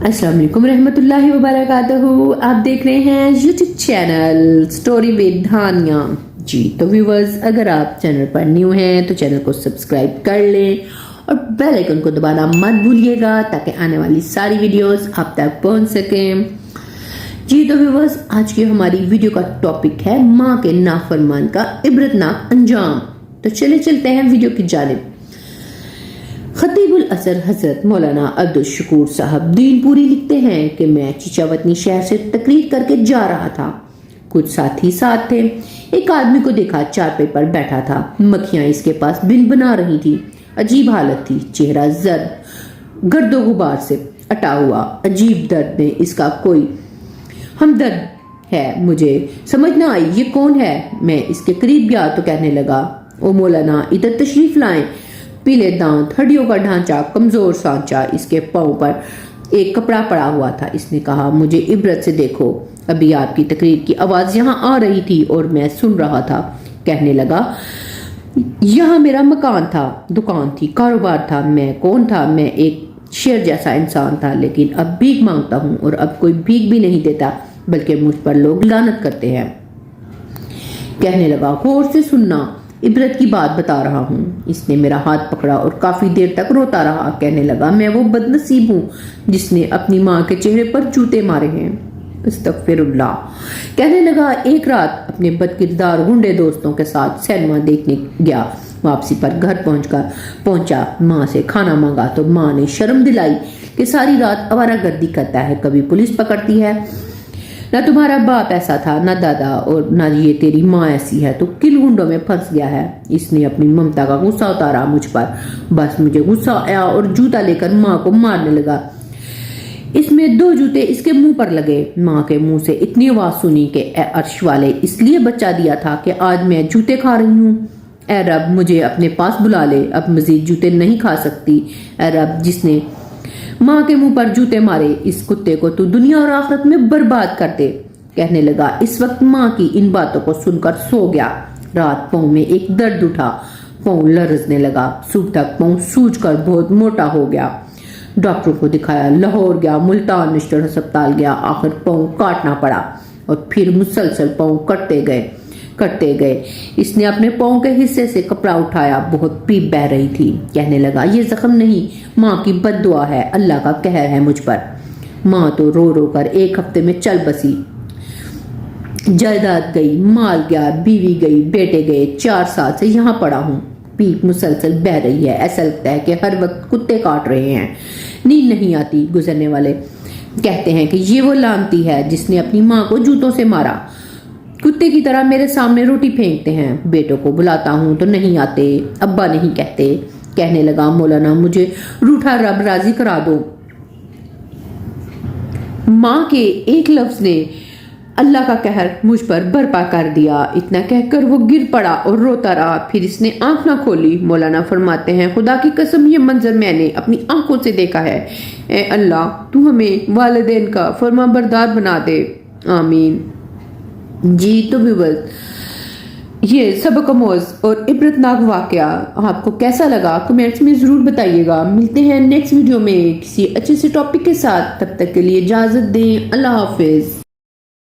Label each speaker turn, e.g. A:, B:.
A: अस्सलाम वालेकुम रहमतुल्लाहि व बरकातहू। आप देख रहे हैं यूट्यूब चैनल स्टोरी विद धानिया। जी तो व्यूवर्स, अगर आप चैनल पर न्यू हैं तो चैनल को सब्सक्राइब कर लें और बेल आइकन को दबाना मत भूलिएगा ताकि आने वाली सारी वीडियोस आप तक पहुंच सकें। जी तो व्यूवर्स, आज की हमारी वीडियो का टॉपिक है माँ के नाफरमान का इबरतनाक अंजाम। तो चले चलते हैं वीडियो की जानिब। खतीबुल असर हजरत मौलाना अब्दुल शकूर साहब दीनपुरी लिखते हैं कि मैं चिचावतनी शहर से तकरीर करके जा रहा था। कुछ साथी साथ थे। एक आदमी को देखा, चारपाई पर बैठा था। मक्खियां इसके पास बिन बना रही थी। अजीब हालत थी, चेहरा जर्द, गर्दो गुबार से अटा हुआ। अजीब दर्द में इसका कोई हमदर्द है। मुझे समझ ना आई ये कौन है। मैं इसके करीब गया तो कहने लगा, ओ मौलाना इधर तशरीफ लाएं। पीले दांत, हड्डियों का ढांचा, कमजोर सांचा, इसके पांव पर एक कपड़ा पड़ा हुआ था। इसने कहा, मुझे इबरत से देखो। अभी आपकी तकरीर की आवाज यहाँ आ रही थी और मैं सुन रहा था। कहने लगा, यहाँ मेरा मकान था, दुकान थी, कारोबार था। मैं कौन था? मैं एक शेर जैसा इंसान था, लेकिन अब भीख मांगता हूँ और अब कोई भीख भी नहीं देता, बल्कि मुझ पर लोग लानत करते हैं। कहने लगा, गौर से सुनना, इबरत की बात बता रहा हूँ। इसने मेरा हाथ पकड़ा और काफी देर तक रोता रहा। कहने लगा, मैं वो बदनसीब हूँ जिसने अपनी माँ के चेहरे पर जूते मारे हैं। अस्तगफिरुल्लाह। कहने लगा, एक रात अपने बदकिरदार गुंडे दोस्तों के साथ सिनेमा देखने गया। वापसी पर घर पहुंचा, माँ से खाना मांगा तो माँ ने शर्म दिलाई कि सारी रात आवारागर्दी करता है, कभी पुलिस पकड़ती है। ना तुम्हारा बाप ऐसा था, ना दादा, और ना ये तेरी माँ ऐसी है, तो किन गुंडों में फंस गया है। इसने अपनी ममता का गुस्सा उतारा मुझ पर। बस मुझे गुस्सा आया और जूता लेकर माँ को मारने लगा। इसमें 2 जूते इसके मुंह पर लगे। माँ के मुंह से इतनी आवाज सुनी कि ए अर्श वाले, इसलिए बच्चा दिया था कि आज मैं जूते खा रही हूँ। ए रब, मुझे अपने पास बुला ले, अब मजीद जूते नहीं खा सकती। ए रब, जिसने माँ के मुंह पर जूते मारे, इस कुत्ते को तू दुनिया और आखिरत में बर्बाद कर दे। कहने लगा। इस वक्त माँ की इन बातों को सुनकर सो गया। रात पाँव में एक दर्द उठा, पाँव लरजने लगा। सुबह तक पाँव सूजकर बहुत मोटा हो गया। डॉक्टरों को दिखाया, लाहौर गया, मुल्तान मिस्टर अस्पताल गया। आखिर पाँव काटना पड़ा और फिर मुसलसल पाँव कटते गए। इसने अपने पाँव के हिस्से से कपड़ा उठाया, बहुत पीप बह रही थी। कहने लगा, ये जख्म नहीं, माँ की बद्दुआ है, अल्लाह का कहर है मुझ पर। माँ तो रो रो कर 1 हफ्ते में चल बसी। जायदाद गई, माल गया, बीवी गई, बेटे गए। 4 साल से यहाँ पड़ा हूँ। पीप मुसलसल बह रही है। ऐसा लगता है कि हर वक्त कुत्ते काट रहे हैं। नींद नहीं आती। गुजरने वाले कहते हैं कि ये वो लानती है जिसने अपनी माँ को जूतों से मारा। कुत्ते की तरह मेरे सामने रोटी फेंकते हैं। बेटों को बुलाता हूँ तो नहीं आते, अब्बा नहीं कहते। कहने लगा, मौलाना मुझे रूठा रब राजी करा दो। माँ के एक लफ्ज ने अल्लाह का कहर मुझ पर बर्पा कर दिया। इतना कहकर वो गिर पड़ा और रोता रहा। फिर इसने आंख ना खोली। मौलाना फरमाते हैं, खुदा की कसम ये मंजर मैंने अपनी आंखों से देखा है। ए अल्लाह, तू हमें वालिदैन का फरमा बरदार बना दे, आमीन। जी तो व्यूअर्स, ये सबक आमोज और इबरतनाक वाकया आपको कैसा लगा कमेंट्स में जरूर बताइएगा। मिलते हैं नेक्स्ट वीडियो में किसी अच्छे से टॉपिक के साथ। तब तक के लिए इजाजत दें। अल्लाह हाफिज।